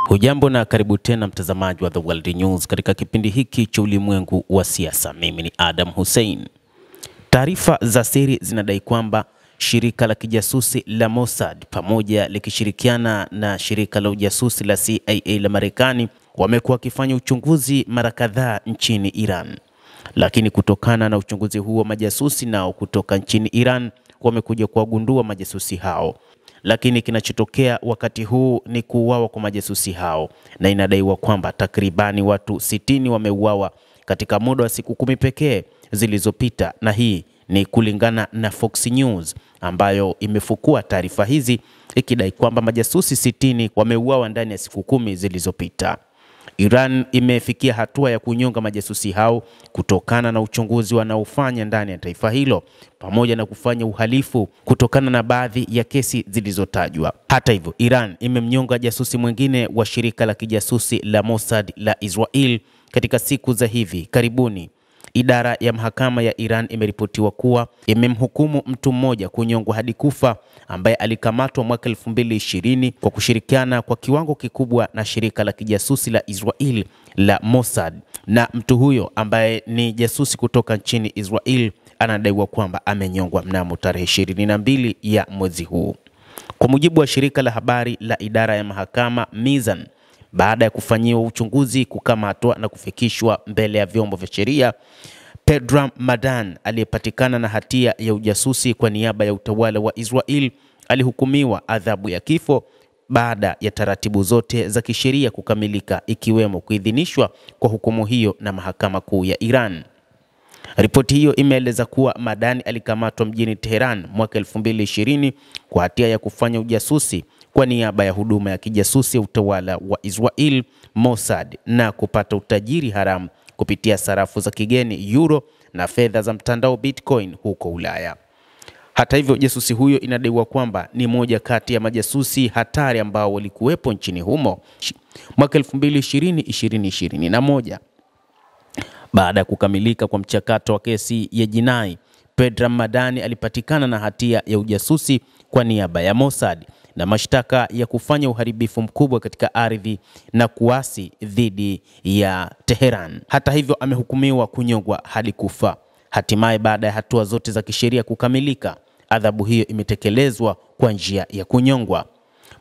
Hujambo na karibu tena mtazamaji wa The World News katika kipindi hiki cha ulimwengu wa siasa. Mimi ni Adam Hussein. Taarifa za siri zinadai kwamba shirika la kijasusi la Mossad pamoja likishirikiana na shirika la ujasusi la CIA la Marekani wamekuwa wakifanya uchunguzi mara kadhaa nchini Iran. Lakini kutokana na uchunguzi huo, majasusi nao kutoka nchini Iran wamekuja kuwagundua majasusi hao. Lakini kinachotokea wakati huu ni kuuawa kwa majasusi hao, na inadaiwa kwamba takribani watu 60 wameuawa katika muda wa siku 10 pekee zilizopita, na hii ni kulingana na Fox News ambayo imefukua taarifa hizi ikidai kwamba majasusi 60 wameuawa ndani ya siku 10 zilizopita. Iran imefikia hatua ya kunyonga majasusi hao kutokana na uchunguzi wanaofanya ndani ya taifa hilo pamoja na kufanya uhalifu kutokana na baadhi ya kesi zilizotajwa. Hata hivyo, Iran imemnyonga jasusi mwingine wa shirika la kijasusi la Mossad la Israel katika siku za hivi karibuni. Idara ya mahakama ya Iran imeripotiwa kuwa imemhukumu mtu mmoja kunyongwa hadi kufa ambaye alikamatwa mwaka 2020 kwa kushirikiana kwa kiwango kikubwa na shirika la kijasusi la Israel la Mossad, na mtu huyo ambaye ni jasusi kutoka nchini Israel anadaiwa kwamba amenyongwa mnamo tarehe 22 ya mwezi huu. Kwa mujibu wa shirika la habari la idara ya mahakama Mizan, baada ya kufanyiwa uchunguzi, kukamatwa na kufikishwa mbele ya vyombo vya sheria, Pedram Madan aliyepatikana na hatia ya ujasusi kwa niaba ya utawala wa Israel alihukumiwa adhabu ya kifo baada ya taratibu zote za kisheria kukamilika, ikiwemo kuidhinishwa kwa hukumu hiyo na mahakama kuu ya Iran. Ripoti hiyo imeeleza kuwa Madani alikamatwa mjini Tehran mwaka 2020 kwa hatia ya kufanya ujasusi kwa niaba ya huduma ya kijasusi ya utawala wa Israel Mossad na kupata utajiri haramu kupitia sarafu za kigeni euro na fedha za mtandao Bitcoin huko Ulaya. Hata hivyo, jasusi huyo inadaiwa kwamba ni moja kati ya majasusi hatari ambao walikuwepo nchini humo mwaka 2020-2021. Baada ya kukamilika kwa mchakato wa kesi ya jinai, Pedram Madani alipatikana na hatia ya ujasusi kwa niaba ya Mossad na mashtaka ya kufanya uharibifu mkubwa katika ardhi na kuasi dhidi ya Tehran. Hata hivyo, amehukumiwa kunyongwa hadi kufa. Hatimaye, baada ya hatua zote za kisheria kukamilika, adhabu hiyo imetekelezwa kwa njia ya kunyongwa.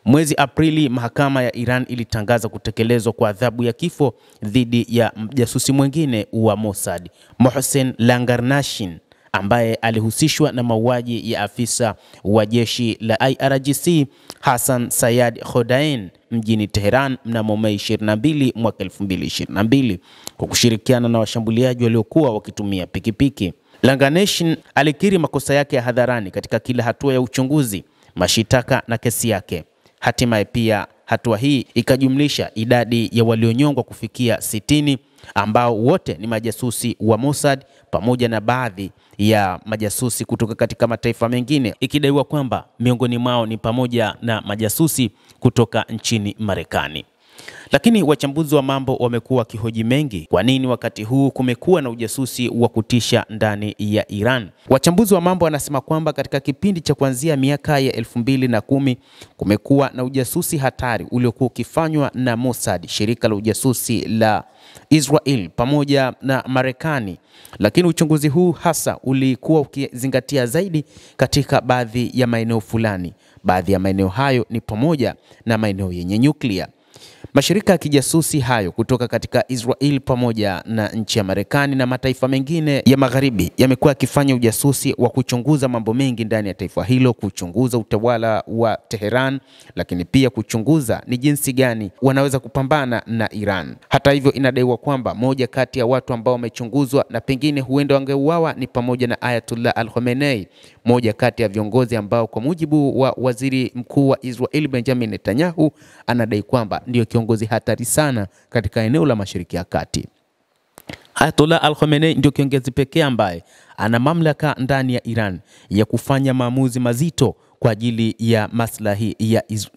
Mwezi Aprili, mahakama ya Iran ilitangaza kutekelezwa kwa adhabu ya kifo dhidi ya mjasusi mwingine wa Mossad, Mohsen Langarnashin, ambaye alihusishwa na mauaji ya afisa wa jeshi la IRGC Hassan Sayed Khodain mjini Tehran mnamo Mei 22 mwaka 2022 kwa kushirikiana na washambuliaji waliokuwa wakitumia pikipiki. Langarnashin alikiri makosa yake ya hadharani katika kila hatua ya uchunguzi, mashitaka na kesi yake. Hatimaye pia hatua hii ikajumlisha idadi ya walionyongwa kufikia 60 ambao wote ni majasusi wa Mossad pamoja na baadhi ya majasusi kutoka katika mataifa mengine, ikidaiwa kwamba miongoni mwao ni pamoja na majasusi kutoka nchini Marekani. Lakini wachambuzi wa mambo wamekuwa wakihoji mengi, kwa nini wakati huu kumekuwa na ujasusi wa kutisha ndani ya Iran? Wachambuzi wa mambo wanasema kwamba katika kipindi cha kuanzia miaka ya 2010 kumekuwa na ujasusi hatari uliokuwa ukifanywa na Mossad, shirika la ujasusi la Israel pamoja na Marekani. Lakini uchunguzi huu hasa ulikuwa ukizingatia zaidi katika baadhi ya maeneo fulani. Baadhi ya maeneo hayo ni pamoja na maeneo yenye nyuklia. Mashirika ya kijasusi hayo kutoka katika Israel pamoja na nchi ya Marekani na mataifa mengine ya magharibi yamekuwa yakifanya ujasusi wa kuchunguza mambo mengi ndani ya taifa hilo, kuchunguza utawala wa Tehran, lakini pia kuchunguza ni jinsi gani wanaweza kupambana na Iran. Hata hivyo, inadaiwa kwamba moja kati ya watu ambao wamechunguzwa na pengine huenda wangeuawa ni pamoja na Ayatollah Al-Khamenei, moja kati ya viongozi ambao kwa mujibu wa waziri mkuu wa Israel Benjamin Netanyahu anadai kwamba ndio kiongozi hatari sana katika eneo la Mashariki ya Kati. Ayatollah Al-Khamenei ndio kiongozi pekee ambaye ana mamlaka ndani ya Iran ya kufanya maamuzi mazito kwa ajili ya maslahi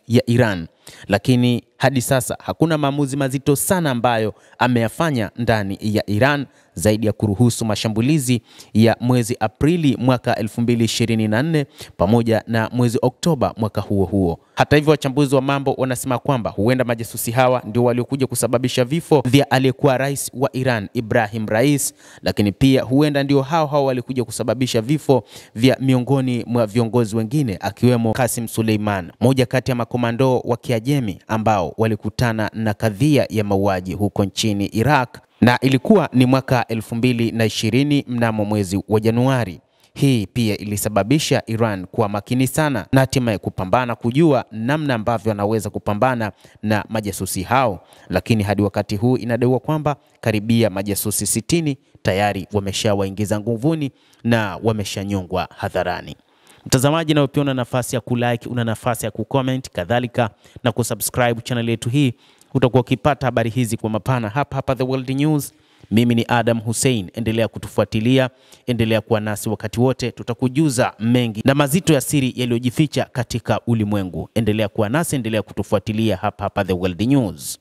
ya Iran. lakini hadi sasa hakuna maamuzi mazito sana ambayo ameyafanya ndani ya Iran zaidi ya kuruhusu mashambulizi ya mwezi Aprili mwaka 2024 pamoja na mwezi Oktoba mwaka huo huo. Hata hivyo, wachambuzi wa mambo wanasema kwamba huenda majasusi hawa ndio waliokuja kusababisha vifo vya aliyekuwa rais wa Iran Ibrahim Rais, lakini pia huenda ndio hao walikuja kusababisha vifo vya miongoni mwa viongozi wengine akiwemo Qasim Suleiman, moja kati ya makomando wa Kiajemi ambao walikutana na kadhia ya mauaji huko nchini Iraq, na ilikuwa ni mwaka 2020 mnamo mwezi wa Januari. Hii pia ilisababisha Iran kuwa makini sana na hatimaye kupambana kujua namna ambavyo anaweza kupambana na majasusi hao, lakini hadi wakati huu inadaiwa kwamba karibia majasusi 60 tayari wameshawaingiza nguvuni na wameshanyongwa hadharani. Mtazamaji, na ukiona nafasi ya kulike, una nafasi ya kucomment kadhalika na kusubscribe channel yetu hii, utakuwa ukipata habari hizi kwa mapana hapa The World News. Mimi ni Adam Hussein, endelea kutufuatilia, endelea kuwa nasi wakati wote, tutakujuza mengi na mazito ya siri yaliyojificha katika ulimwengu. Endelea kuwa nasi, endelea kutufuatilia hapa The World News.